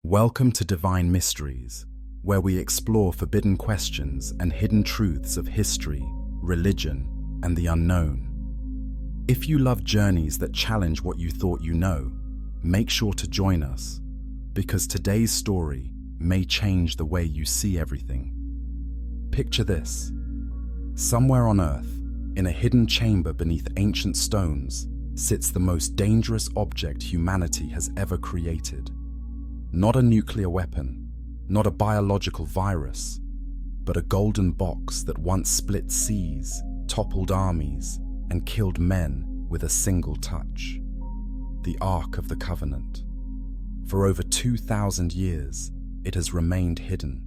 Welcome to Divine Mysteries, where we explore forbidden questions and hidden truths of history, religion, and the unknown. If you love journeys that challenge what you thought you know, make sure to join us, because today's story may change the way you see everything. Picture this. Somewhere on Earth, in a hidden chamber beneath ancient stones, sits the most dangerous object humanity has ever created. Not a nuclear weapon, not a biological virus, but a golden box that once split seas, toppled armies, and killed men with a single touch. The Ark of the Covenant. For over 2,000 years, it has remained hidden.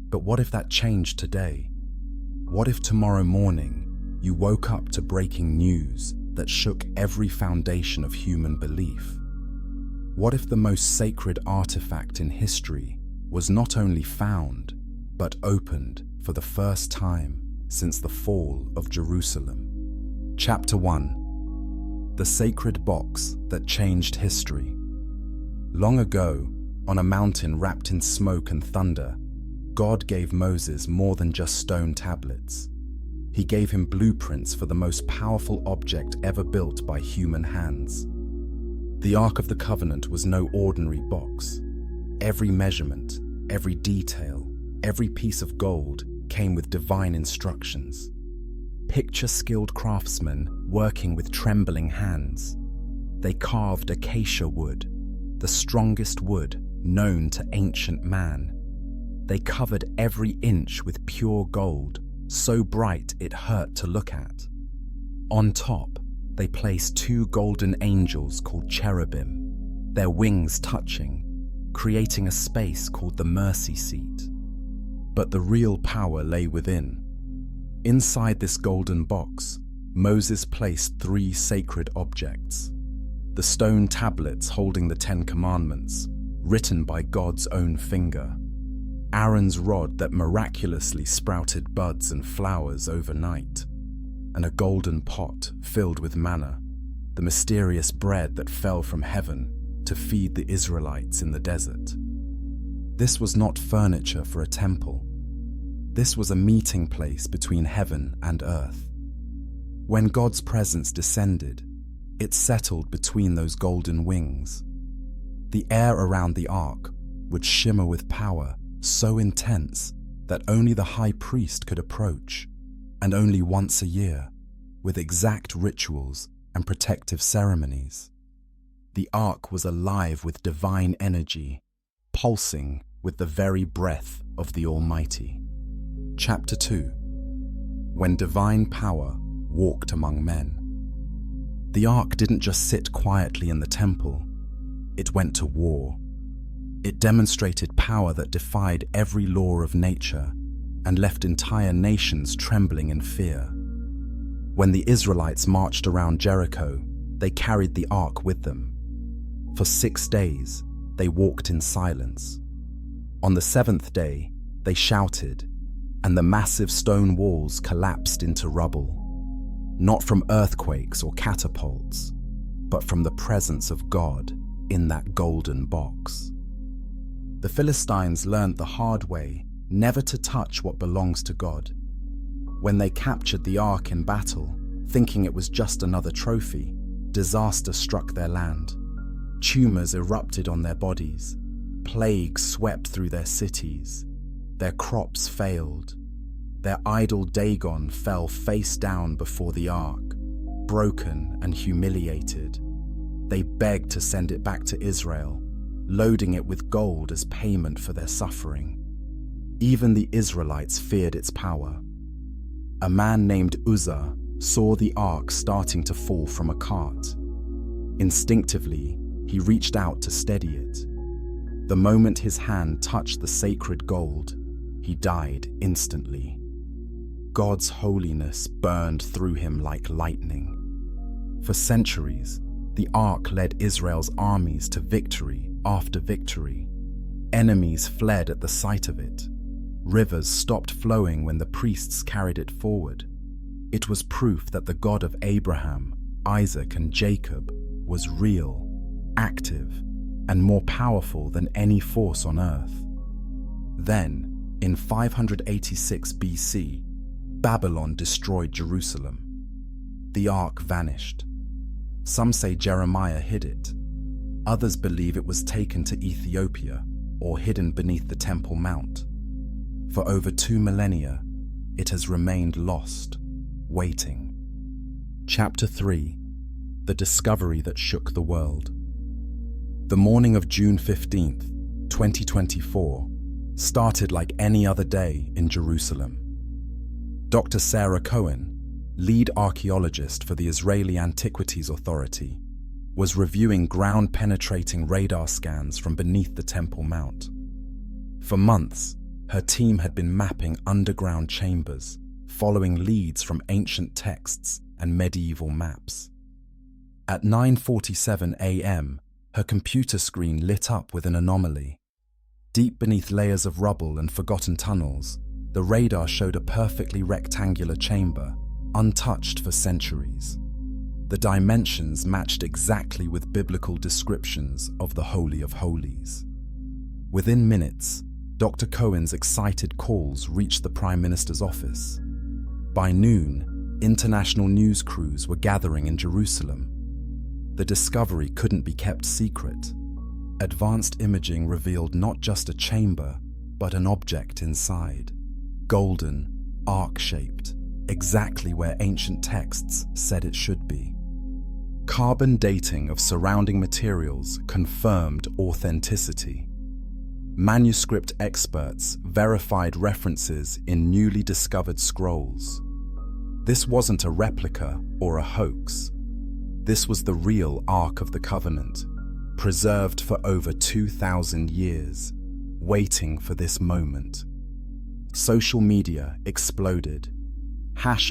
But what if that changed today? What if tomorrow morning you woke up to breaking news that shook every foundation of human belief? What if the most sacred artifact in history was not only found, but opened for the first time since the fall of Jerusalem? Chapter 1. The Sacred Box That Changed History. Long ago, on a mountain wrapped in smoke and thunder, God gave Moses more than just stone tablets. He gave him blueprints for the most powerful object ever built by human hands. The Ark of the Covenant was no ordinary box. Every measurement, every detail, every piece of gold came with divine instructions. Picture skilled craftsmen working with trembling hands. They carved acacia wood, the strongest wood known to ancient man. They covered every inch with pure gold, so bright it hurt to look at. On top, they placed two golden angels called cherubim, their wings touching, creating a space called the mercy seat. But the real power lay within. Inside this golden box, Moses placed three sacred objects: the stone tablets holding the Ten Commandments, written by God's own finger; Aaron's rod that miraculously sprouted buds and flowers overnight; and a golden pot filled with manna, the mysterious bread that fell from heaven to feed the Israelites in the desert. This was not furniture for a temple. This was a meeting place between heaven and earth. When God's presence descended, it settled between those golden wings. The air around the ark would shimmer with power so intense that only the high priest could approach, and only once a year, with exact rituals and protective ceremonies. The ark was alive with divine energy, pulsing with the very breath of the Almighty. Chapter 2. When divine power walked among men. The ark didn't just sit quietly in the temple, it went to war. It demonstrated power that defied every law of nature and left entire nations trembling in fear. When the Israelites marched around Jericho, they carried the ark with them. For 6 days, they walked in silence. On the 7th day, they shouted, and the massive stone walls collapsed into rubble, not from earthquakes or catapults, but from the presence of God in that golden box. The Philistines learned the hard way never to touch what belongs to God. When they captured the ark in battle, thinking it was just another trophy, disaster struck their land. Tumors erupted on their bodies. Plagues swept through their cities. Their crops failed. Their idol Dagon fell face down before the ark, broken and humiliated. They begged to send it back to Israel, loading it with gold as payment for their suffering. Even the Israelites feared its power. A man named Uzzah saw the ark starting to fall from a cart. Instinctively, he reached out to steady it. The moment his hand touched the sacred gold, he died instantly. God's holiness burned through him like lightning. For centuries, the ark led Israel's armies to victory after victory. Enemies fled at the sight of it. Rivers stopped flowing when the priests carried it forward. It was proof that the God of Abraham, Isaac, and Jacob was real, active, and more powerful than any force on Earth. Then, in 586 BC, Babylon destroyed Jerusalem. The Ark vanished. Some say Jeremiah hid it. Others believe it was taken to Ethiopia or hidden beneath the Temple Mount. For over 2 millennia, it has remained lost, waiting. Chapter 3: The Discovery That Shook the World. The morning of June 15th, 2024, started like any other day in Jerusalem. Dr. Sarah Cohen, lead archaeologist for the Israeli Antiquities Authority, was reviewing ground-penetrating radar scans from beneath the Temple Mount. For months, her team had been mapping underground chambers, following leads from ancient texts and medieval maps. At 9:47 a.m., her computer screen lit up with an anomaly. Deep beneath layers of rubble and forgotten tunnels, the radar showed a perfectly rectangular chamber, untouched for centuries. The dimensions matched exactly with biblical descriptions of the Holy of Holies. Within minutes, Dr. Cohen's excited calls reached the Prime Minister's office. By noon, international news crews were gathering in Jerusalem. The discovery couldn't be kept secret. Advanced imaging revealed not just a chamber, but an object inside. Golden, arc-shaped, exactly where ancient texts said it should be. Carbon dating of surrounding materials confirmed authenticity. Manuscript experts verified references in newly discovered scrolls. This wasn't a replica or a hoax. This was the real Ark of the Covenant, preserved for over 2,000 years, waiting for this moment. Social media exploded.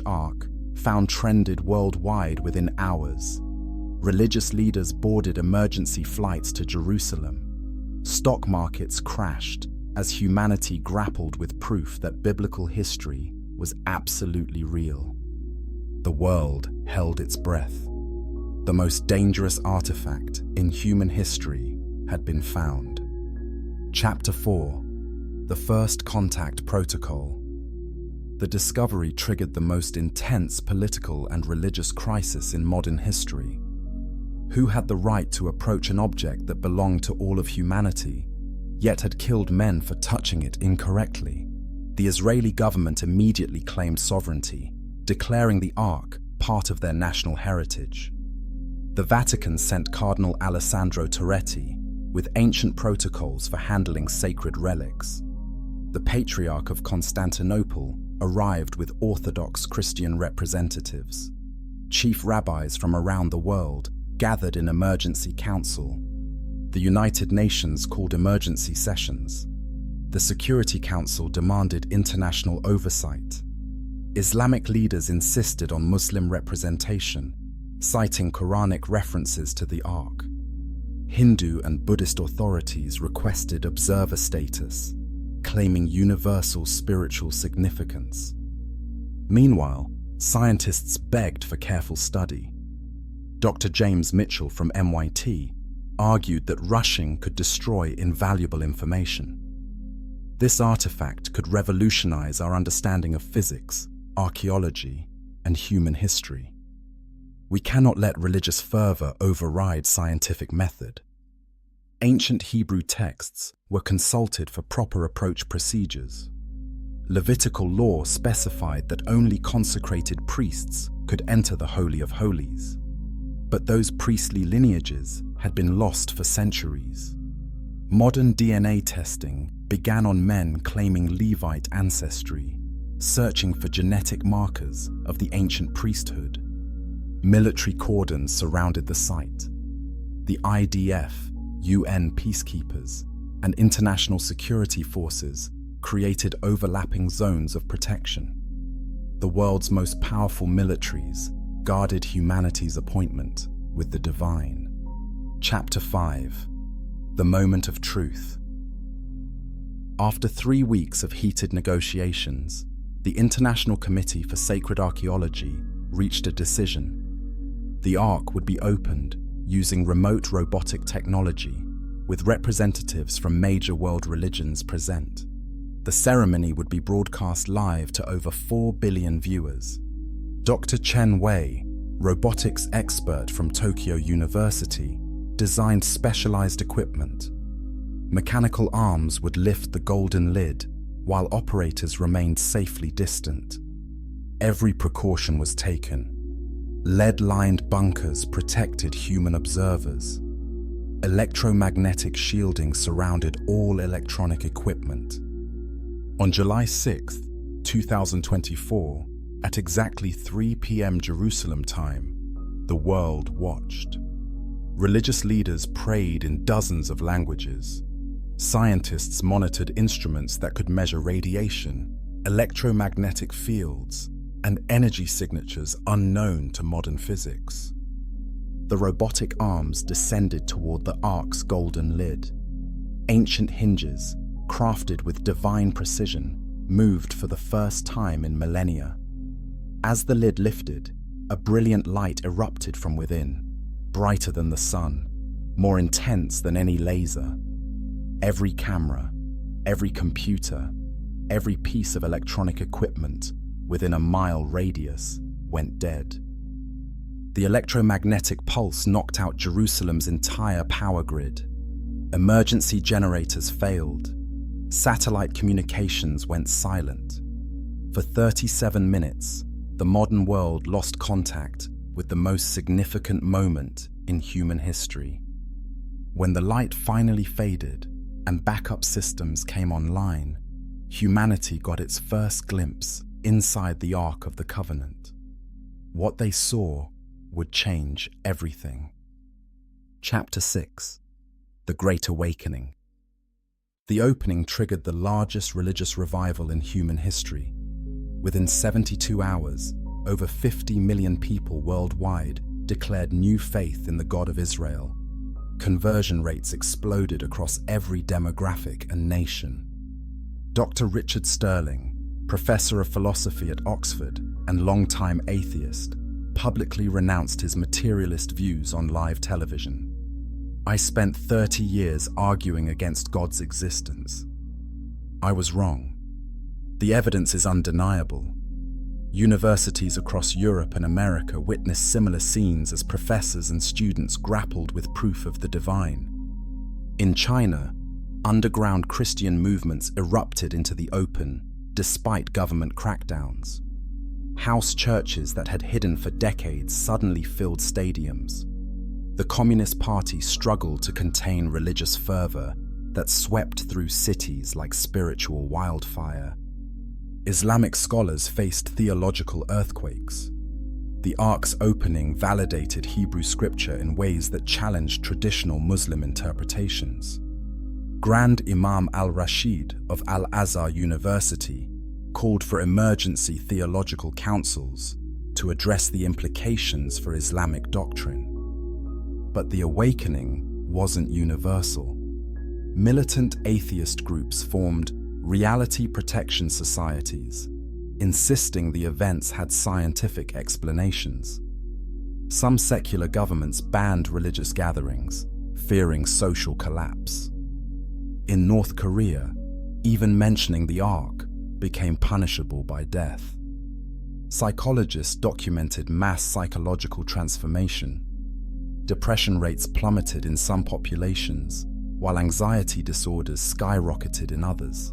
#Ark found trended worldwide within hours. Religious leaders boarded emergency flights to Jerusalem. Stock markets crashed as humanity grappled with proof that biblical history was absolutely real. The world held its breath. The most dangerous artifact in human history had been found. Chapter 4: The First Contact Protocol. The discovery triggered the most intense political and religious crisis in modern history. Who had the right to approach an object that belonged to all of humanity, yet had killed men for touching it incorrectly? The Israeli government immediately claimed sovereignty, declaring the Ark part of their national heritage. The Vatican sent Cardinal Alessandro Torretti with ancient protocols for handling sacred relics. The Patriarch of Constantinople arrived with Orthodox Christian representatives. Chief rabbis from around the world gathered in emergency council. The United Nations called emergency sessions. The Security Council demanded international oversight. Islamic leaders insisted on Muslim representation, citing Quranic references to the Ark. Hindu and Buddhist authorities requested observer status, claiming universal spiritual significance. Meanwhile, scientists begged for careful study. Dr. James Mitchell from MIT argued that rushing could destroy invaluable information. This artifact could revolutionize our understanding of physics, archaeology, and human history. We cannot let religious fervor override scientific method. Ancient Hebrew texts were consulted for proper approach procedures. Levitical law specified that only consecrated priests could enter the Holy of Holies. But those priestly lineages had been lost for centuries. Modern DNA testing began on men claiming Levite ancestry, searching for genetic markers of the ancient priesthood. Military cordons surrounded the site. The IDF, UN peacekeepers, and international security forces created overlapping zones of protection. The world's most powerful militaries guarded humanity's appointment with the divine. Chapter 5: The Moment of Truth. After 3 weeks of heated negotiations, the International Committee for Sacred Archaeology reached a decision. The Ark would be opened using remote robotic technology, with representatives from major world religions present. The ceremony would be broadcast live to over 4 billion viewers. Dr. Chen Wei, robotics expert from Tokyo University, designed specialized equipment. Mechanical arms would lift the golden lid, while operators remained safely distant. Every precaution was taken. Lead-lined bunkers protected human observers. Electromagnetic shielding surrounded all electronic equipment. On July 6, 2024, at exactly 3 p.m. Jerusalem time, the world watched. Religious leaders prayed in dozens of languages. Scientists monitored instruments that could measure radiation, electromagnetic fields, and energy signatures unknown to modern physics. The robotic arms descended toward the Ark's golden lid. Ancient hinges, crafted with divine precision, moved for the first time in millennia. As the lid lifted, a brilliant light erupted from within, brighter than the sun, more intense than any laser. Every camera, every computer, every piece of electronic equipment within a mile radius went dead. The electromagnetic pulse knocked out Jerusalem's entire power grid. Emergency generators failed. Satellite communications went silent. For 37 minutes, the modern world lost contact with the most significant moment in human history. When the light finally faded and backup systems came online, humanity got its first glimpse inside the Ark of the Covenant. What they saw would change everything. Chapter 6: The Great Awakening. The opening triggered the largest religious revival in human history. Within 72 hours, over 50 million people worldwide declared new faith in the God of Israel. Conversion rates exploded across every demographic and nation. Dr. Richard Sterling, professor of philosophy at Oxford and longtime atheist, publicly renounced his materialist views on live television. "I spent 30 years arguing against God's existence. I was wrong. The evidence is undeniable." Universities across Europe and America witnessed similar scenes as professors and students grappled with proof of the divine. In China, underground Christian movements erupted into the open despite government crackdowns. House churches that had hidden for decades suddenly filled stadiums. The Communist Party struggled to contain religious fervor that swept through cities like spiritual wildfire. Islamic scholars faced theological earthquakes. The Ark's opening validated Hebrew scripture in ways that challenged traditional Muslim interpretations. Grand Imam al-Rashid of Al-Azhar University called for emergency theological councils to address the implications for Islamic doctrine. But the awakening wasn't universal. Militant atheist groups formed reality protection societies, insisting the events had scientific explanations. Some secular governments banned religious gatherings, fearing social collapse. In North Korea, even mentioning the Ark became punishable by death. Psychologists documented mass psychological transformation. Depression rates plummeted in some populations, while anxiety disorders skyrocketed in others.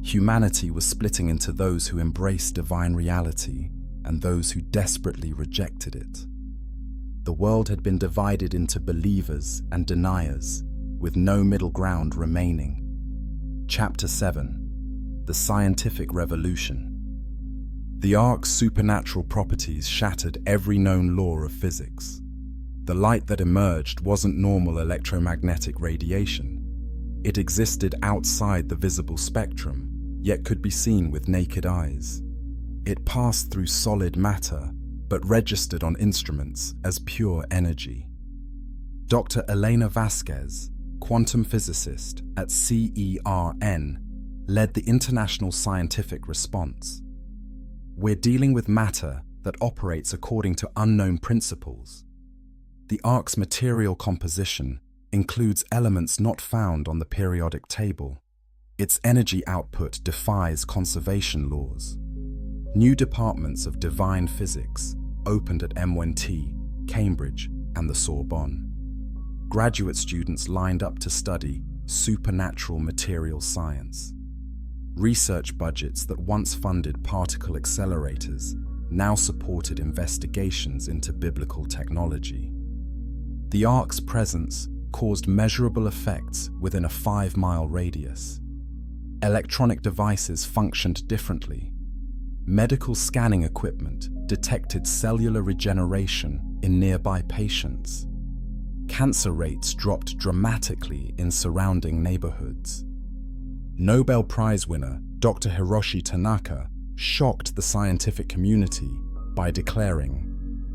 Humanity was splitting into those who embraced divine reality and those who desperately rejected it. The world had been divided into believers and deniers, with no middle ground remaining. Chapter 7: The Scientific Revolution. The Ark's supernatural properties shattered every known law of physics. The light that emerged wasn't normal electromagnetic radiation. It existed outside the visible spectrum, yet could be seen with naked eyes. It passed through solid matter, but registered on instruments as pure energy. Dr. Elena Vasquez, quantum physicist at CERN, led the international scientific response. "We're dealing with matter that operates according to unknown principles. The Ark's material composition includes elements not found on the periodic table. Its energy output defies conservation laws. New departments of divine physics opened at MIT, Cambridge, and the Sorbonne. Graduate students lined up to study supernatural material science. Research budgets that once funded particle accelerators now supported investigations into biblical technology. The Ark's presence caused measurable effects within a 5-mile radius. Electronic devices functioned differently. Medical scanning equipment detected cellular regeneration in nearby patients. Cancer rates dropped dramatically in surrounding neighborhoods. Nobel Prize winner Dr. Hiroshi Tanaka shocked the scientific community by declaring,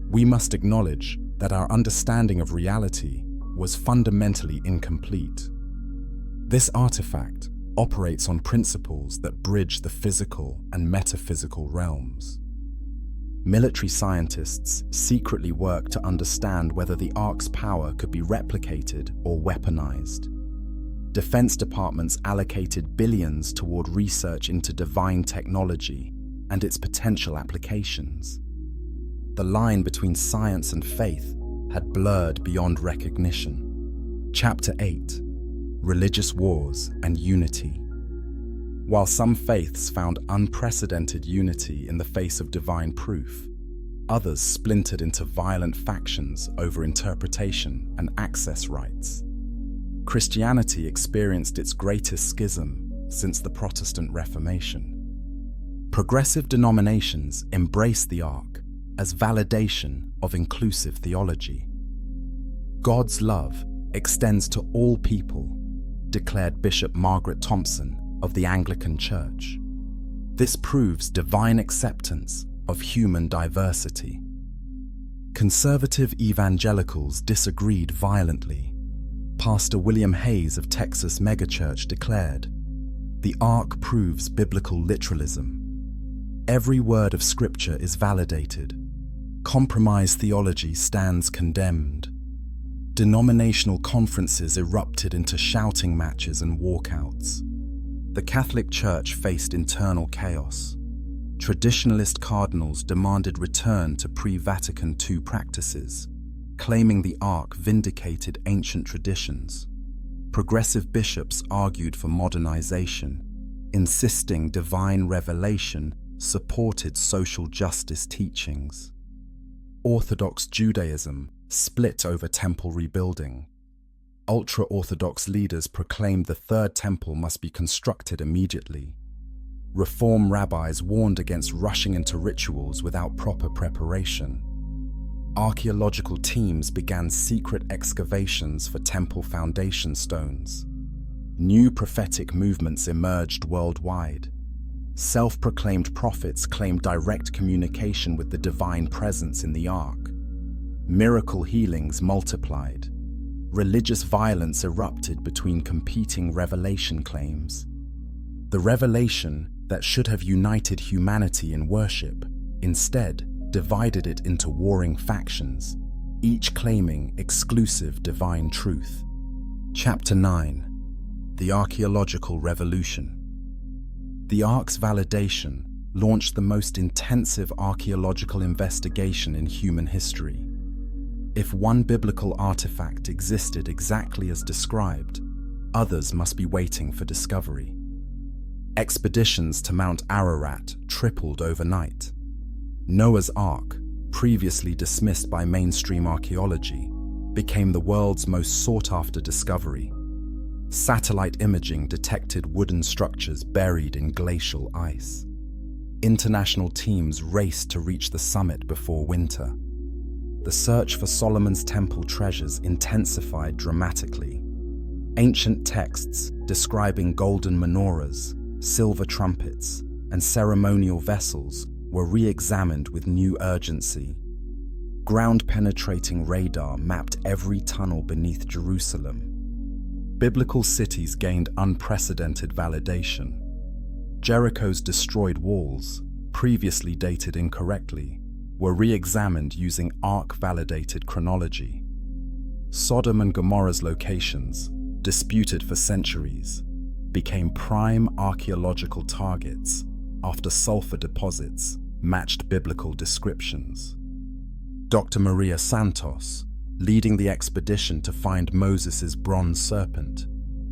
"We must acknowledge that our understanding of reality was fundamentally incomplete. This artifact operates on principles that bridge the physical and metaphysical realms." Military scientists secretly worked to understand whether the Ark's power could be replicated or weaponized. Defense departments allocated billions toward research into divine technology and its potential applications. The line between science and faith had blurred beyond recognition. Chapter 8: Religious Wars and Unity. While some faiths found unprecedented unity in the face of divine proof, others splintered into violent factions over interpretation and access rights. Christianity experienced its greatest schism since the Protestant Reformation. Progressive denominations embraced the Ark as validation of inclusive theology. God's love extends to all people, declared Bishop Margaret Thompson of the Anglican Church. This proves divine acceptance of human diversity. Conservative evangelicals disagreed violently. Pastor William Hayes of Texas Megachurch declared, "The Ark proves biblical literalism. Every word of Scripture is validated. Compromised theology stands condemned." Denominational conferences erupted into shouting matches and walkouts. The Catholic Church faced internal chaos. Traditionalist cardinals demanded return to pre-Vatican II practices, claiming the Ark vindicated ancient traditions. Progressive bishops argued for modernization, insisting divine revelation supported social justice teachings. Orthodox Judaism split over temple rebuilding. Ultra-Orthodox leaders proclaimed the Third Temple must be constructed immediately. Reform rabbis warned against rushing into rituals without proper preparation. Archaeological teams began secret excavations for temple foundation stones. New prophetic movements emerged worldwide. Self-proclaimed prophets claimed direct communication with the divine presence in the Ark. Miracle healings multiplied. Religious violence erupted between competing revelation claims. The revelation that should have united humanity in worship instead divided it into warring factions, each claiming exclusive divine truth. Chapter 9: The Archaeological Revolution. The Ark's validation launched the most intensive archaeological investigation in human history. If one biblical artifact existed exactly as described, others must be waiting for discovery. Expeditions to Mount Ararat tripled overnight. Noah's Ark, previously dismissed by mainstream archaeology, became the world's most sought-after discovery. Satellite imaging detected wooden structures buried in glacial ice. International teams raced to reach the summit before winter. The search for Solomon's Temple treasures intensified dramatically. Ancient texts describing golden menorahs, silver trumpets, and ceremonial vessels were re-examined with new urgency. Ground-penetrating radar mapped every tunnel beneath Jerusalem. Biblical cities gained unprecedented validation. Jericho's destroyed walls, previously dated incorrectly, were re-examined using Ark-validated chronology. Sodom and Gomorrah's locations, disputed for centuries, became prime archaeological targets after sulfur deposits matched biblical descriptions. Dr. Maria Santos, leading the expedition to find Moses' bronze serpent,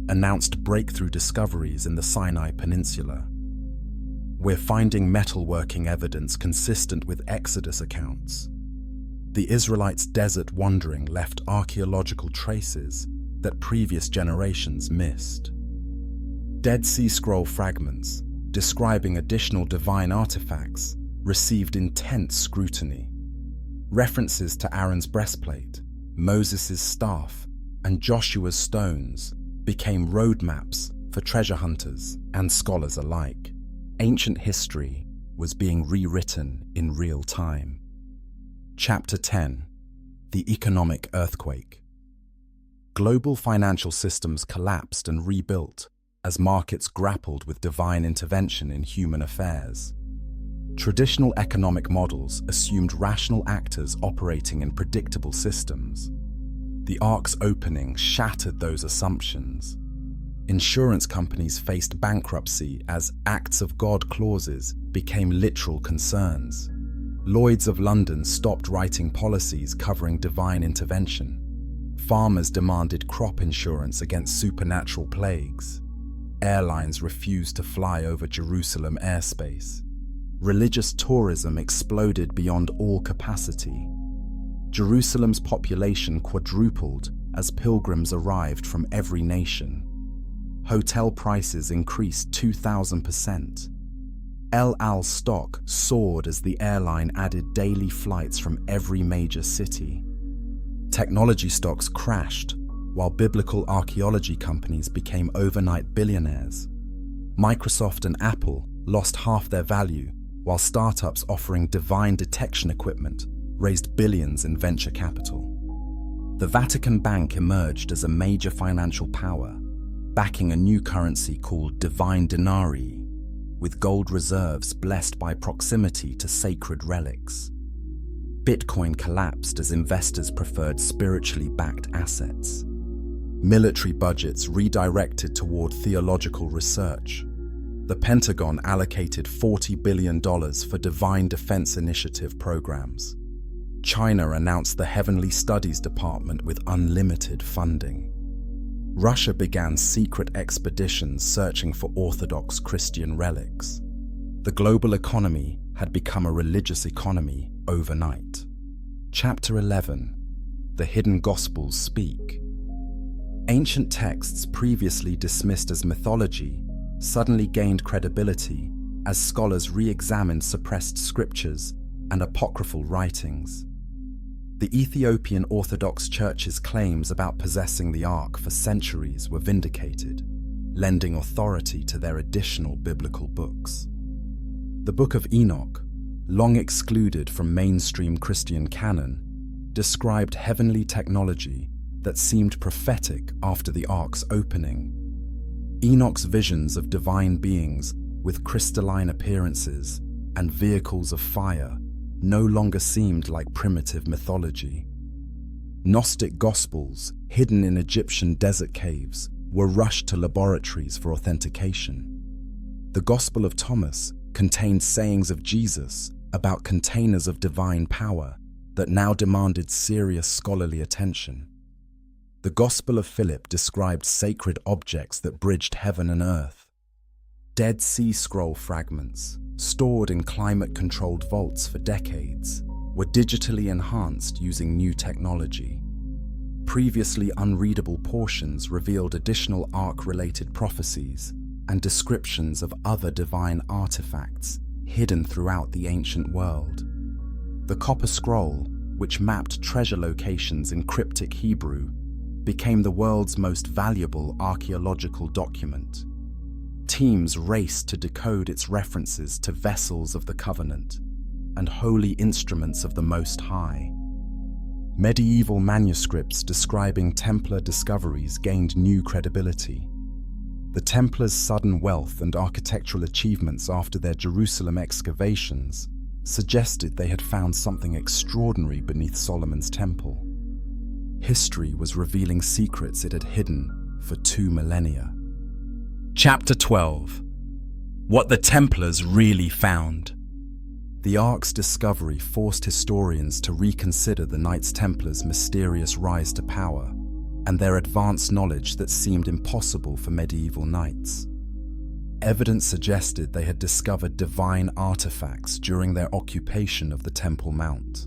announced breakthrough discoveries in the Sinai Peninsula. "We're finding metalworking evidence consistent with Exodus accounts." The Israelites' desert wandering left archaeological traces that previous generations missed. Dead Sea Scroll fragments, describing additional divine artifacts, received intense scrutiny. References to Aaron's breastplate, Moses' staff, and Joshua's stones became roadmaps for treasure hunters and scholars alike. Ancient history was being rewritten in real time. Chapter 10: The Economic Earthquake. Global financial systems collapsed and rebuilt as markets grappled with divine intervention in human affairs. Traditional economic models assumed rational actors operating in predictable systems. The Ark's opening shattered those assumptions. Insurance companies faced bankruptcy as acts of God clauses became literal concerns. Lloyd's of London stopped writing policies covering divine intervention. Farmers demanded crop insurance against supernatural plagues. Airlines refused to fly over Jerusalem airspace. Religious tourism exploded beyond all capacity. Jerusalem's population quadrupled as pilgrims arrived from every nation. Hotel prices increased 2,000%. El Al's stock soared as the airline added daily flights from every major city. Technology stocks crashed, while biblical archaeology companies became overnight billionaires. Microsoft and Apple lost half their value, while startups offering divine detection equipment raised billions in venture capital. The Vatican Bank emerged as a major financial power, backing a new currency called divine denarii, with gold reserves blessed by proximity to sacred relics. Bitcoin collapsed as investors preferred spiritually backed assets. Military budgets redirected toward theological research. The Pentagon allocated $40 billion for Divine Defense Initiative programs. China announced the Heavenly Studies Department with unlimited funding. Russia began secret expeditions searching for Orthodox Christian relics. The global economy had become a religious economy overnight. Chapter 11: The Hidden Gospels Speak. Ancient texts previously dismissed as mythology suddenly gained credibility as scholars re-examined suppressed scriptures and apocryphal writings. The Ethiopian Orthodox Church's claims about possessing the Ark for centuries were vindicated, lending authority to their additional biblical books. The Book of Enoch, long excluded from mainstream Christian canon, described heavenly technology that seemed prophetic after the Ark's opening. Enoch's visions of divine beings with crystalline appearances and vehicles of fire no longer seemed like primitive mythology. Gnostic gospels, hidden in Egyptian desert caves, were rushed to laboratories for authentication. The Gospel of Thomas contained sayings of Jesus about containers of divine power that now demanded serious scholarly attention. The Gospel of Philip described sacred objects that bridged heaven and earth. Dead Sea Scroll fragments, stored in climate-controlled vaults for decades, were digitally enhanced using new technology. Previously unreadable portions revealed additional Ark-related prophecies and descriptions of other divine artifacts hidden throughout the ancient world. The Copper Scroll, which mapped treasure locations in cryptic Hebrew, became the world's most valuable archaeological document. Teams raced to decode its references to vessels of the covenant and holy instruments of the Most High. Medieval manuscripts describing Templar discoveries gained new credibility. The Templars' sudden wealth and architectural achievements after their Jerusalem excavations suggested they had found something extraordinary beneath Solomon's temple. history was revealing secrets it had hidden for 2 millennia. Chapter 12. What the Templars really found. The Ark's discovery forced historians to reconsider the Knights Templars' mysterious rise to power and their advanced knowledge that seemed impossible for medieval knights. Evidence suggested they had discovered divine artifacts during their occupation of the Temple Mount.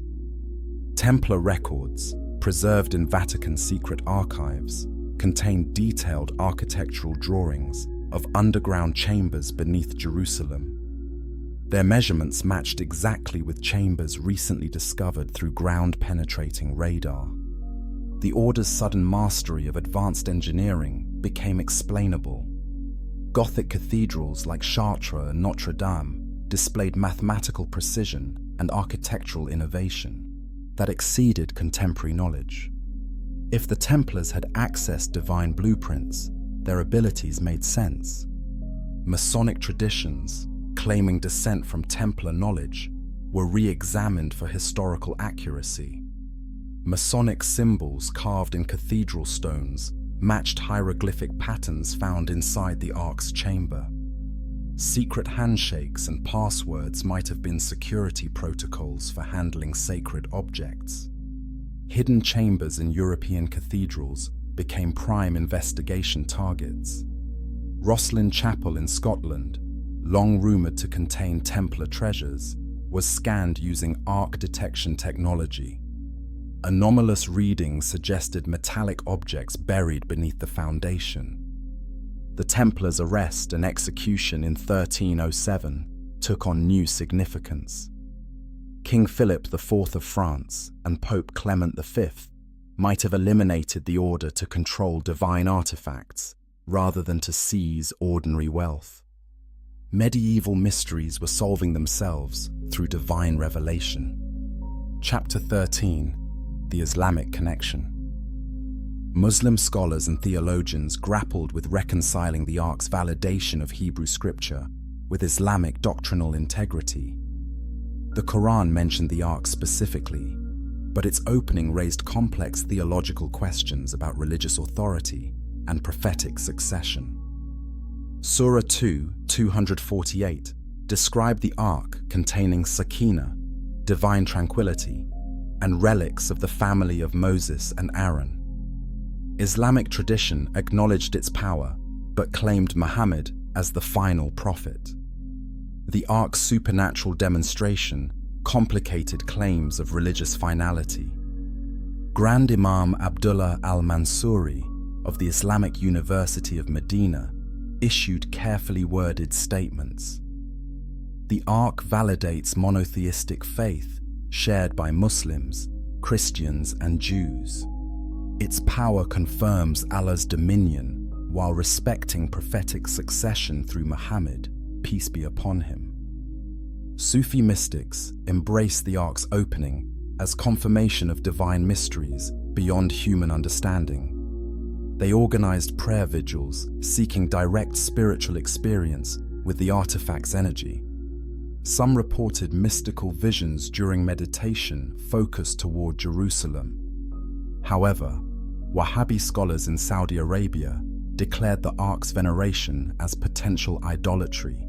Templar records, preserved in Vatican secret archives, contained detailed architectural drawings of underground chambers beneath Jerusalem. Their measurements matched exactly with chambers recently discovered through ground-penetrating radar. The Order's sudden mastery of advanced engineering became explainable. Gothic cathedrals like Chartres and Notre Dame displayed mathematical precision and architectural innovation that exceeded contemporary knowledge. If the Templars had accessed divine blueprints, their abilities made sense. Masonic traditions, claiming descent from Templar knowledge, were re-examined for historical accuracy. Masonic symbols carved in cathedral stones matched hieroglyphic patterns found inside the Ark's chamber. Secret handshakes and passwords might have been security protocols for handling sacred objects. Hidden chambers in European cathedrals became prime investigation targets. Rosslyn Chapel in Scotland, long rumoured to contain Templar treasures, was scanned using arc detection technology. Anomalous readings suggested metallic objects buried beneath the foundation. The Templars' arrest and execution in 1307 took on new significance. King Philip IV of France and Pope Clement V might have eliminated the order to control divine artifacts rather than to seize ordinary wealth. Medieval mysteries were solving themselves through divine revelation. Chapter 13. The Islamic Connection. Muslim scholars and theologians grappled with reconciling the Ark's validation of Hebrew scripture with Islamic doctrinal integrity. The Quran mentioned the Ark specifically, but its opening raised complex theological questions about religious authority and prophetic succession. Surah 2, 248 described the Ark containing Sakina, divine tranquility, and relics of the family of Moses and Aaron. Islamic tradition acknowledged its power, but claimed Muhammad as the final prophet. The Ark's supernatural demonstration complicated claims of religious finality. Grand Imam Abdullah al-Mansuri of the Islamic University of Medina issued carefully worded statements. The Ark validates monotheistic faith shared by Muslims, Christians, and Jews. Its power confirms Allah's dominion while respecting prophetic succession through Muhammad, peace be upon him. Sufi mystics embrace the Ark's opening as confirmation of divine mysteries beyond human understanding. They organized prayer vigils seeking direct spiritual experience with the artifact's energy. Some reported mystical visions during meditation focused toward Jerusalem. However, Wahhabi scholars in Saudi Arabia declared the Ark's veneration as potential idolatry.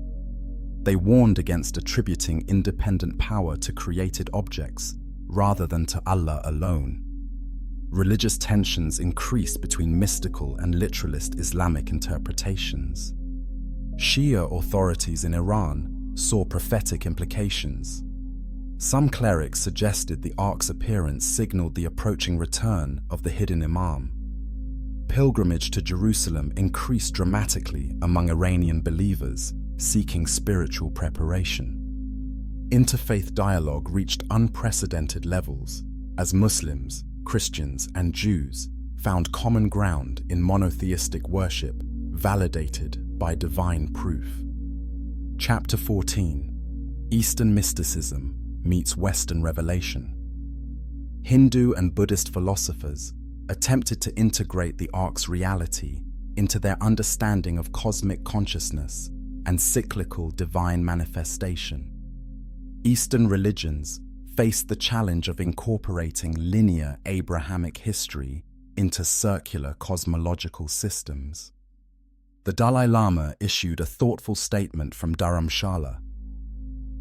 They warned against attributing independent power to created objects rather than to Allah alone. Religious tensions increased between mystical and literalist Islamic interpretations. Shia authorities in Iran saw prophetic implications. Some clerics suggested the Ark's appearance signaled the approaching return of the hidden Imam. Pilgrimage to Jerusalem increased dramatically among Iranian believers seeking spiritual preparation. Interfaith dialogue reached unprecedented levels as Muslims, Christians, and Jews found common ground in monotheistic worship validated by divine proof. Chapter 14. Eastern Mysticism meets Western Revelation. Hindu and Buddhist philosophers attempted to integrate the Ark's reality into their understanding of cosmic consciousness and cyclical divine manifestation. Eastern religions faced the challenge of incorporating linear Abrahamic history into circular cosmological systems. The Dalai Lama issued a thoughtful statement from Dharamshala.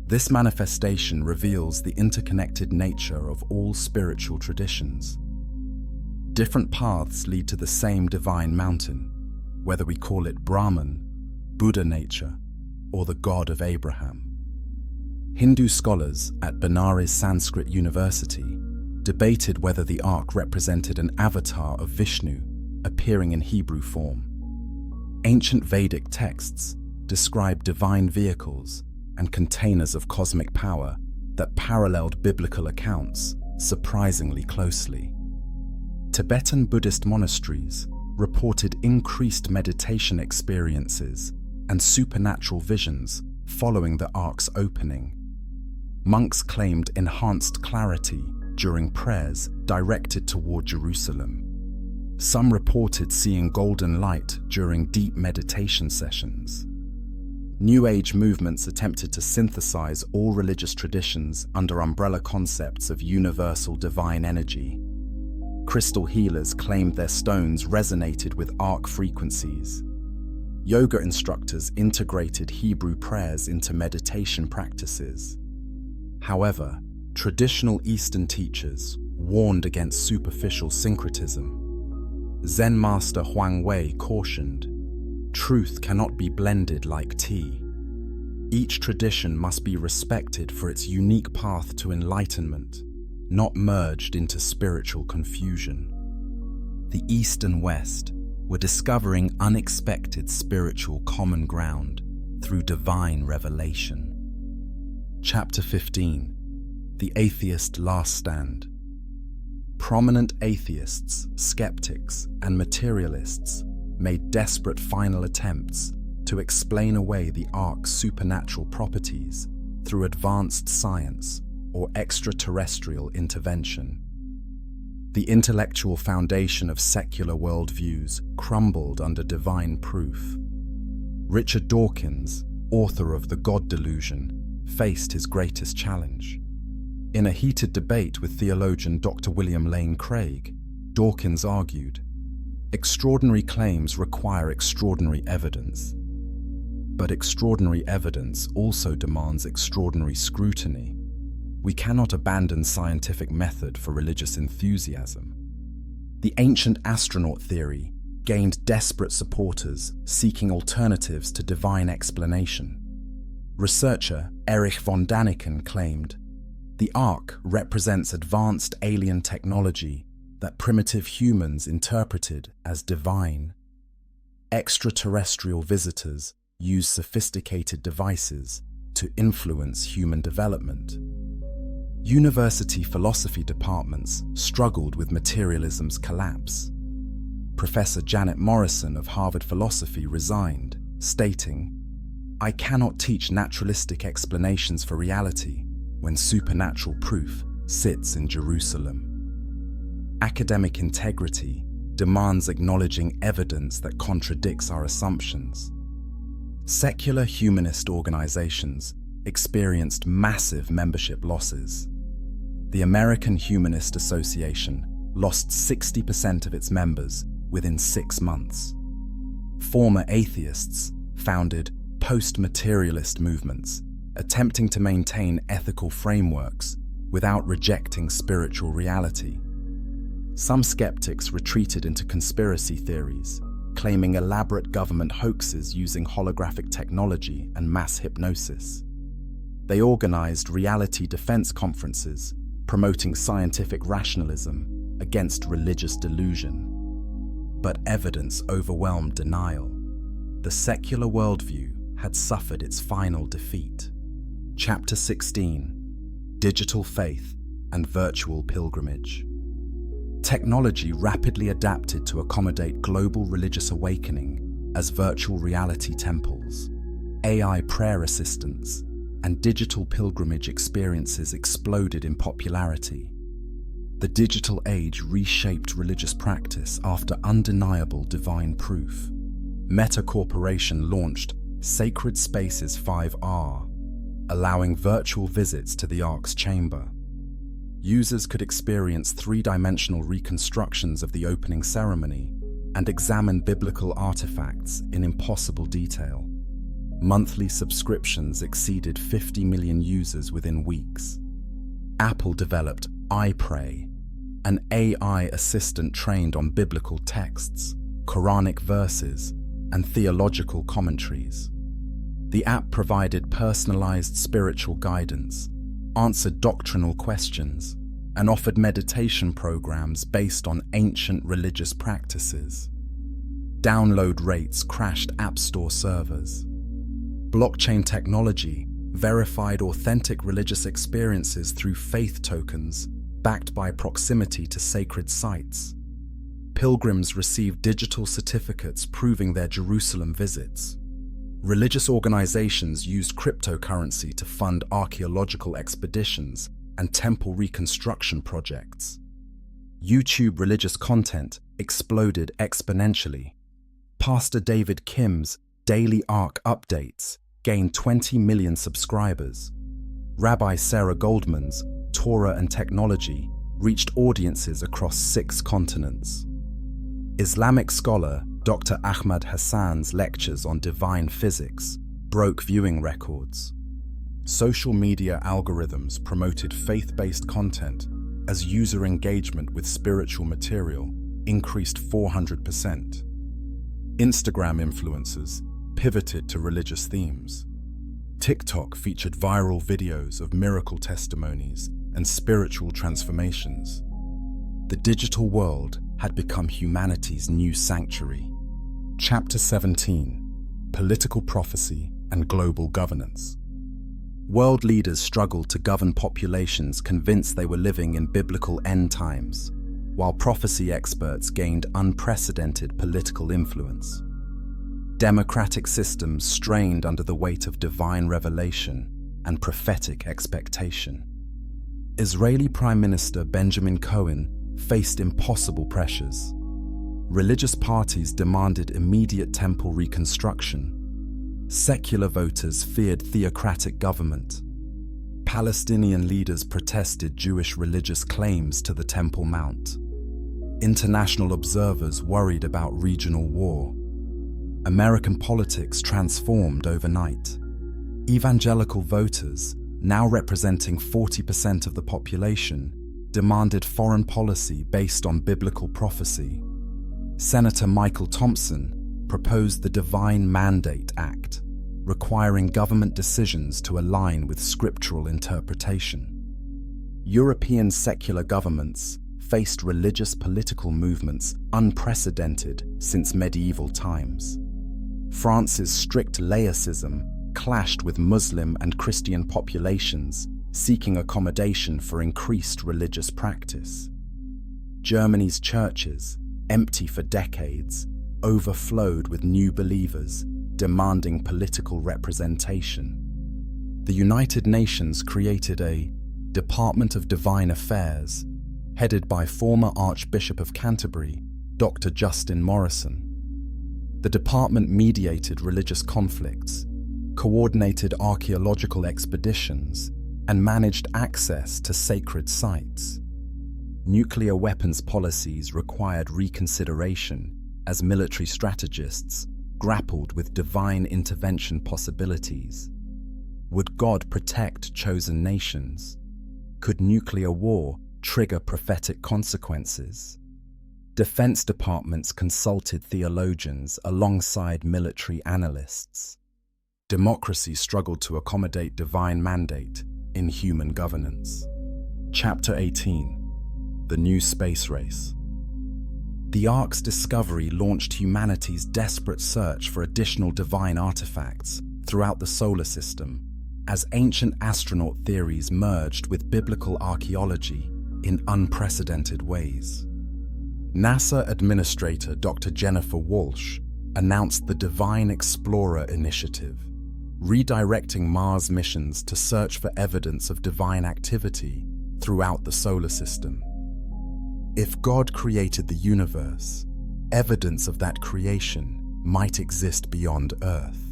This manifestation reveals the interconnected nature of all spiritual traditions. Different paths lead to the same divine mountain, whether we call it Brahman, Buddha nature, or the God of Abraham. Hindu scholars at Benares Sanskrit University debated whether the ark represented an avatar of Vishnu appearing in Hebrew form. Ancient Vedic texts describe divine vehicles and containers of cosmic power that paralleled biblical accounts surprisingly closely. Tibetan Buddhist monasteries reported increased meditation experiences and supernatural visions following the ark's opening. Monks claimed enhanced clarity during prayers directed toward Jerusalem. Some reported seeing golden light during deep meditation sessions. New Age movements attempted to synthesize all religious traditions under umbrella concepts of universal divine energy. Crystal healers claimed their stones resonated with arc frequencies. Yoga instructors integrated Hebrew prayers into meditation practices. However, traditional Eastern teachers warned against superficial syncretism. Zen master Huang Wei cautioned, "Truth cannot be blended like tea. Each tradition must be respected for its unique path to enlightenment, not merged into spiritual confusion." The East and West were discovering unexpected spiritual common ground through divine revelation. Chapter 15. The Atheist Last Stand. Prominent atheists, skeptics, and materialists made desperate final attempts to explain away the ark's supernatural properties through advanced science or extraterrestrial intervention. The intellectual foundation of secular worldviews crumbled under divine proof. Richard Dawkins, author of The God Delusion, faced his greatest challenge. In a heated debate with theologian Dr. William Lane Craig, Dawkins argued, "Extraordinary claims require extraordinary evidence. But extraordinary evidence also demands extraordinary scrutiny. We cannot abandon scientific method for religious enthusiasm." The ancient astronaut theory gained desperate supporters seeking alternatives to divine explanation. Researcher Erich von Daniken claimed, "The ark represents advanced alien technology that primitive humans interpreted as divine. Extraterrestrial visitors use sophisticated devices to influence human development." University philosophy departments struggled with materialism's collapse. Professor Janet Morrison of Harvard Philosophy resigned, stating, "I cannot teach naturalistic explanations for reality when supernatural proof sits in Jerusalem." Academic integrity demands acknowledging evidence that contradicts our assumptions. Secular humanist organizations experienced massive membership losses. The American Humanist Association lost 60% of its members within 6 months. Former atheists founded post-materialist movements, attempting to maintain ethical frameworks without rejecting spiritual reality. Some skeptics retreated into conspiracy theories, claiming elaborate government hoaxes using holographic technology and mass hypnosis. They organized reality defense conferences, promoting scientific rationalism against religious delusion. But evidence overwhelmed denial. The secular worldview had suffered its final defeat. Chapter 16. Digital Faith and Virtual Pilgrimage. Technology rapidly adapted to accommodate global religious awakening as virtual reality temples, AI prayer assistants, and digital pilgrimage experiences exploded in popularity. The digital age reshaped religious practice after undeniable divine proof. Meta Corporation launched Sacred Spaces 5R, allowing virtual visits to the Ark's chamber. Users could experience three-dimensional reconstructions of the opening ceremony and examine biblical artifacts in impossible detail. Monthly subscriptions exceeded 50 million users within weeks. Apple developed iPray, an AI assistant trained on biblical texts, Quranic verses, and theological commentaries. The app provided personalized spiritual guidance, answered doctrinal questions, and offered meditation programs based on ancient religious practices. Download rates crashed App Store servers. Blockchain technology verified authentic religious experiences through faith tokens backed by proximity to sacred sites. Pilgrims received digital certificates proving their Jerusalem visits. Religious organizations used cryptocurrency to fund archaeological expeditions and temple reconstruction projects. YouTube religious content exploded exponentially. Pastor David Kim's daily Ark updates gained 20 million subscribers. Rabbi Sarah Goldman's Torah and Technology reached audiences across 6 continents. Islamic scholar Dr. Ahmad Hassan's lectures on divine physics broke viewing records. Social media algorithms promoted faith-based content as user engagement with spiritual material increased 400%. Instagram influencers pivoted to religious themes. TikTok featured viral videos of miracle testimonies and spiritual transformations. The digital world had become humanity's new sanctuary. Chapter 17: Political Prophecy and Global Governance. World leaders struggled to govern populations convinced they were living in biblical end times, while prophecy experts gained unprecedented political influence. Democratic systems strained under the weight of divine revelation and prophetic expectation. Israeli Prime Minister Benjamin Cohen faced impossible pressures. Religious parties demanded immediate temple reconstruction. Secular voters feared theocratic government. Palestinian leaders protested Jewish religious claims to the Temple Mount. International observers worried about regional war. American politics transformed overnight. Evangelical voters, now representing 40% of the population, demanded foreign policy based on biblical prophecy. Senator Michael Thompson proposed the Divine Mandate Act, requiring government decisions to align with scriptural interpretation. European secular governments faced religious political movements unprecedented since medieval times. France's strict laicism clashed with Muslim and Christian populations seeking accommodation for increased religious practice. Germany's churches, empty for decades, overflowed with new believers demanding political representation. The United Nations created a Department of Divine Affairs, headed by former Archbishop of Canterbury, Dr. Justin Morrison. The department mediated religious conflicts, coordinated archaeological expeditions, and managed access to sacred sites. Nuclear weapons policies required reconsideration as military strategists grappled with divine intervention possibilities. Would God protect chosen nations? Could nuclear war trigger prophetic consequences? Defense departments consulted theologians alongside military analysts. Democracy struggled to accommodate divine mandate in human governance. Chapter 18: The New Space Race. The Ark's discovery launched humanity's desperate search for additional divine artifacts throughout the solar system, as ancient astronaut theories merged with biblical archaeology in unprecedented ways. NASA Administrator Dr. Jennifer Walsh announced the Divine Explorer Initiative, redirecting Mars missions to search for evidence of divine activity throughout the solar system. If God created the universe, evidence of that creation might exist beyond Earth.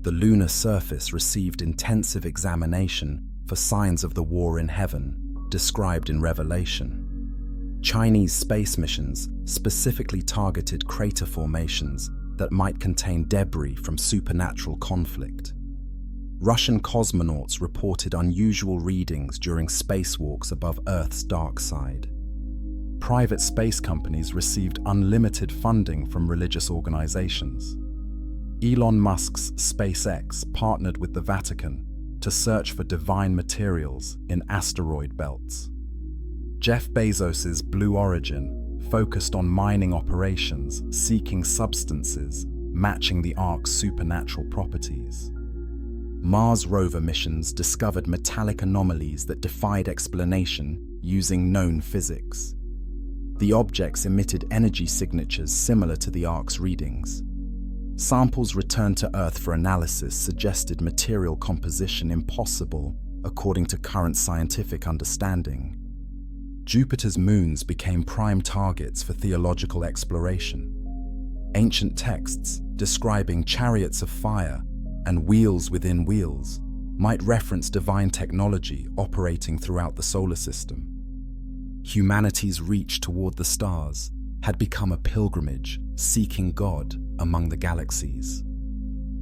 The lunar surface received intensive examination for signs of the war in heaven, described in Revelation. Chinese space missions specifically targeted crater formations that might contain debris from supernatural conflict. Russian cosmonauts reported unusual readings during spacewalks above Earth's dark side. Private space companies received unlimited funding from religious organizations. Elon Musk's SpaceX partnered with the Vatican to search for divine materials in asteroid belts. Jeff Bezos's Blue Origin focused on mining operations seeking substances matching the Ark's supernatural properties. Mars rover missions discovered metallic anomalies that defied explanation using known physics. The objects emitted energy signatures similar to the Ark's readings. Samples returned to Earth for analysis suggested material composition impossible according to current scientific understanding. Jupiter's moons became prime targets for theological exploration. Ancient texts describing chariots of fire and wheels within wheels might reference divine technology operating throughout the solar system. Humanity's reach toward the stars had become a pilgrimage seeking God among the galaxies.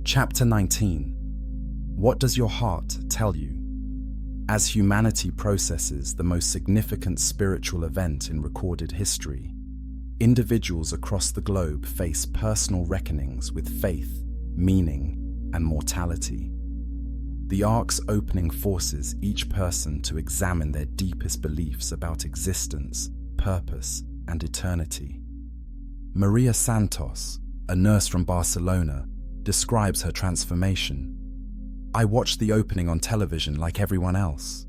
Chapter 19. What does your heart tell you? As humanity processes the most significant spiritual event in recorded history, individuals across the globe face personal reckonings with faith, meaning, and mortality. The Ark's opening forces each person to examine their deepest beliefs about existence, purpose, and eternity. Maria Santos, a nurse from Barcelona, describes her transformation. I watched the opening on television like everyone else.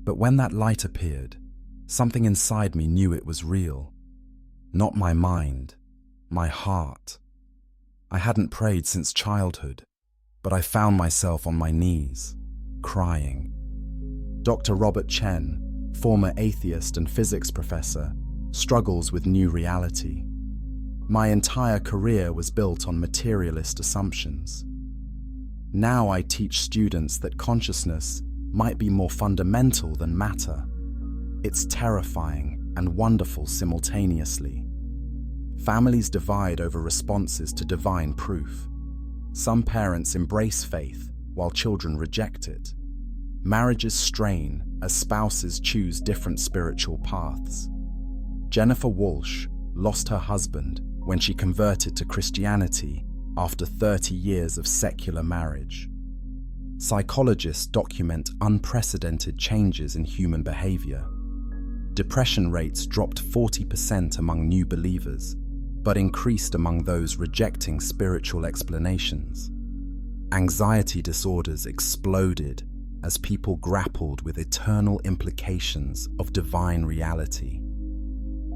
But when that light appeared, something inside me knew it was real. Not my mind, my heart. I hadn't prayed since childhood, but I found myself on my knees, crying. Dr. Robert Chen, former atheist and physics professor, struggles with new reality. My entire career was built on materialist assumptions. Now I teach students that consciousness might be more fundamental than matter. It's terrifying and wonderful simultaneously. Families divide over responses to divine proof. Some parents embrace faith while children reject it. Marriages strain as spouses choose different spiritual paths. Jennifer Walsh lost her husband when she converted to Christianity after 30 years of secular marriage. Psychologists document unprecedented changes in human behavior. Depression rates dropped 40% among new believers, but increased among those rejecting spiritual explanations. Anxiety disorders exploded as people grappled with eternal implications of divine reality.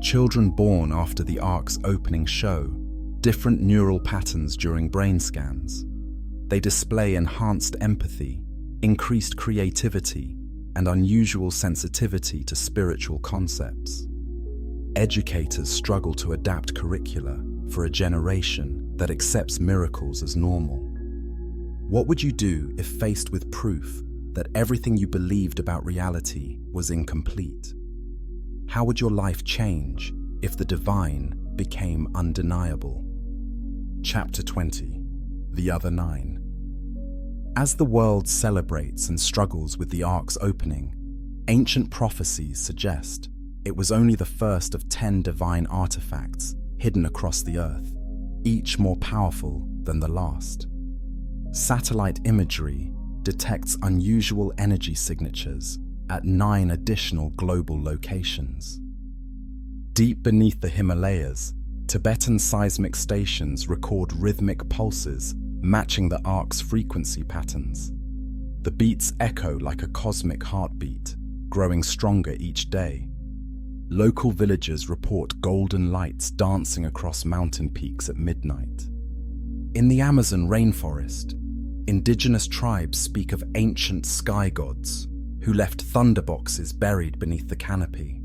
Children born after the Ark's opening show different neural patterns during brain scans. They display enhanced empathy, increased creativity, and unusual sensitivity to spiritual concepts. Educators struggle to adapt curricula for a generation that accepts miracles as normal. What would you do if faced with proof that everything you believed about reality was incomplete? How would your life change if the divine became undeniable? Chapter 20. The Other Nine. As the world celebrates and struggles with the Ark's opening, ancient prophecies suggest it was only the first of 10 divine artifacts hidden across the earth, each more powerful than the last. Satellite imagery detects unusual energy signatures at 9 additional global locations. Deep beneath the Himalayas, Tibetan seismic stations record rhythmic pulses matching the Ark's frequency patterns. The beats echo like a cosmic heartbeat, growing stronger each day. Local villagers report golden lights dancing across mountain peaks at midnight. In the Amazon rainforest, indigenous tribes speak of ancient sky gods who left thunderboxes buried beneath the canopy.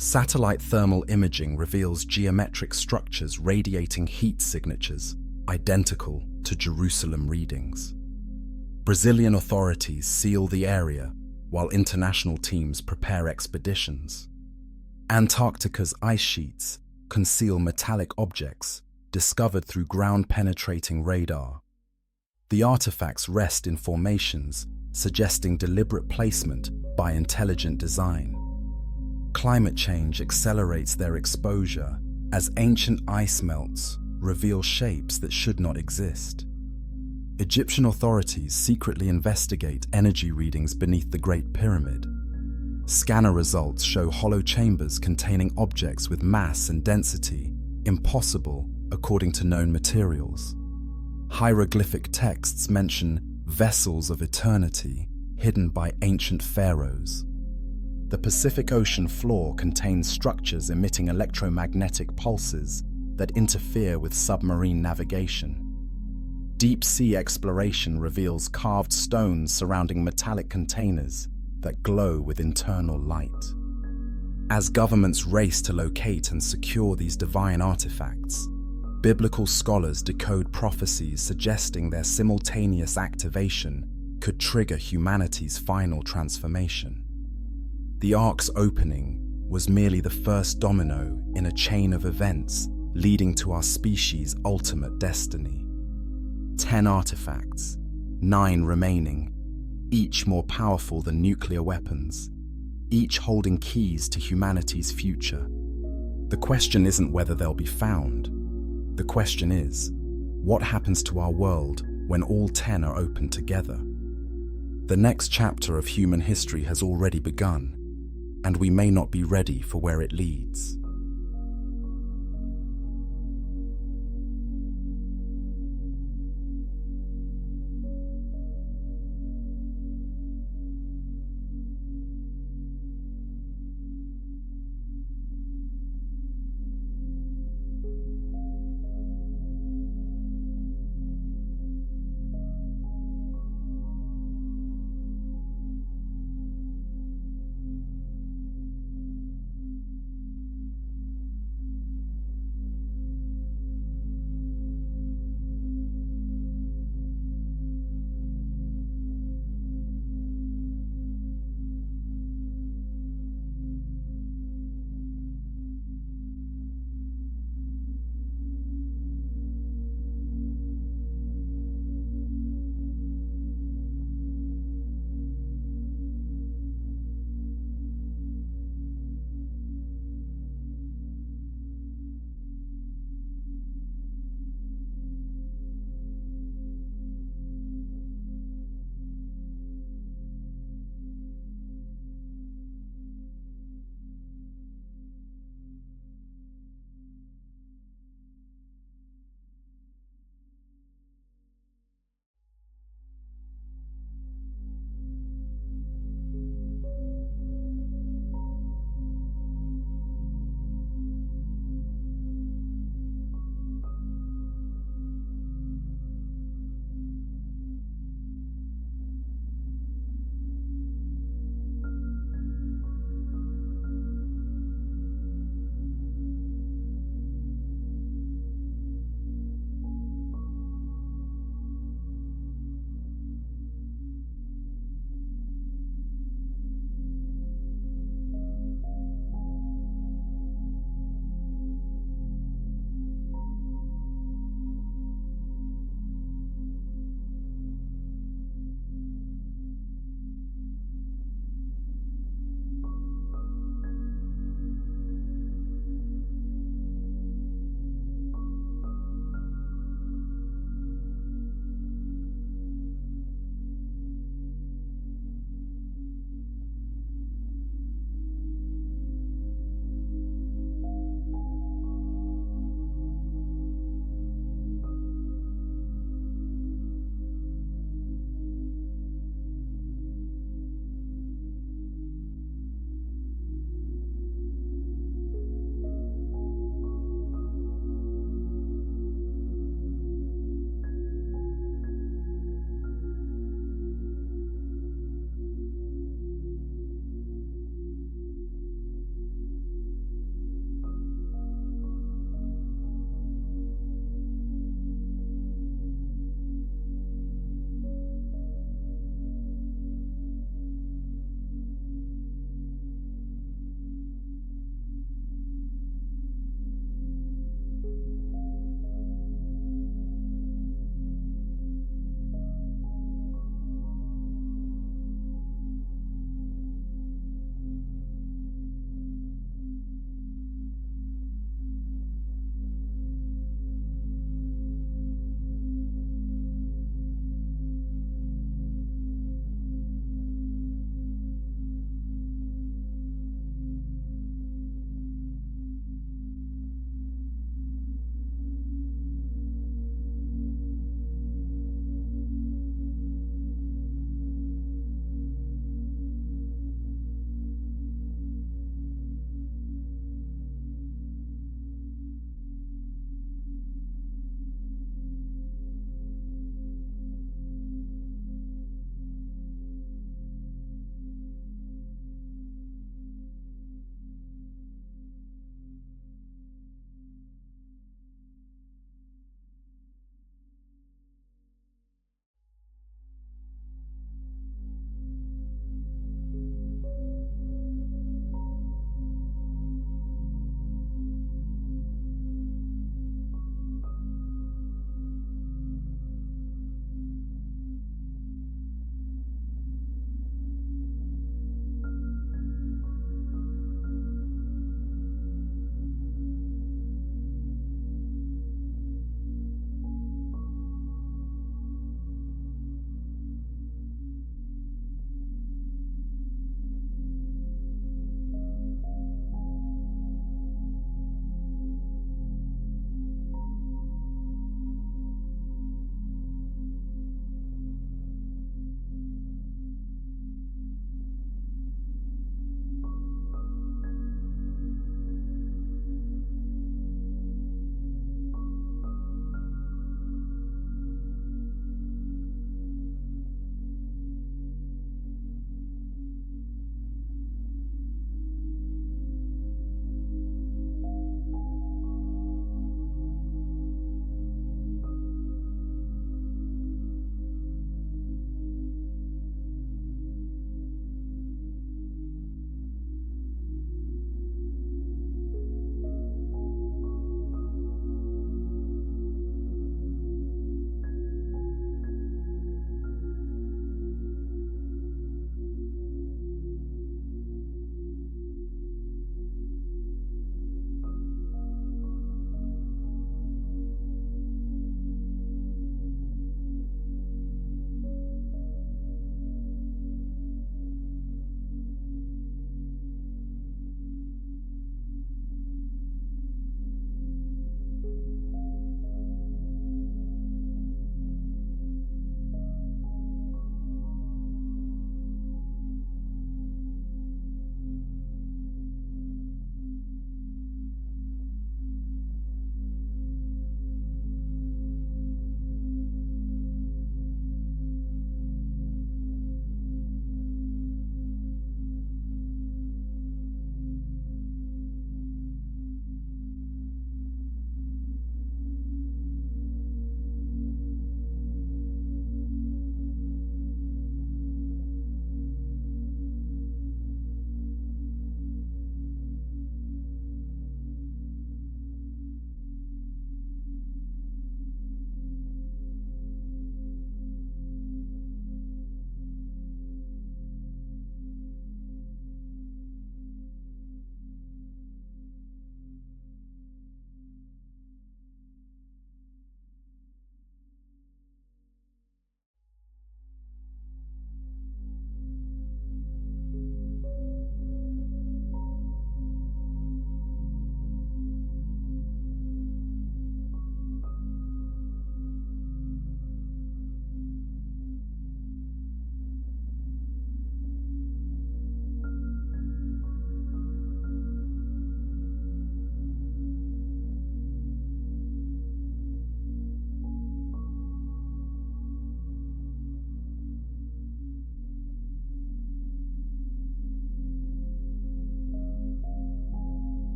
Satellite thermal imaging reveals geometric structures radiating heat signatures identical to Jerusalem readings. Brazilian authorities seal the area, while international teams prepare expeditions. Antarctica's ice sheets conceal metallic objects discovered through ground-penetrating radar. The artifacts rest in formations, suggesting deliberate placement by intelligent design. Climate change accelerates their exposure as ancient ice melts reveal shapes that should not exist. Egyptian authorities secretly investigate energy readings beneath the Great Pyramid. Scanner results show hollow chambers containing objects with mass and density impossible according to known materials. Hieroglyphic texts mention vessels of eternity hidden by ancient pharaohs. The Pacific Ocean floor contains structures emitting electromagnetic pulses that interfere with submarine navigation. Deep-sea exploration reveals carved stones surrounding metallic containers that glow with internal light. As governments race to locate and secure these divine artifacts, biblical scholars decode prophecies suggesting their simultaneous activation could trigger humanity's final transformation. The Ark's opening was merely the first domino in a chain of events leading to our species' ultimate destiny. 10 artifacts, 9 remaining, each more powerful than nuclear weapons, each holding keys to humanity's future. The question isn't whether they'll be found. The question is, what happens to our world when all 10 are opened together? The next chapter of human history has already begun, and we may not be ready for where it leads.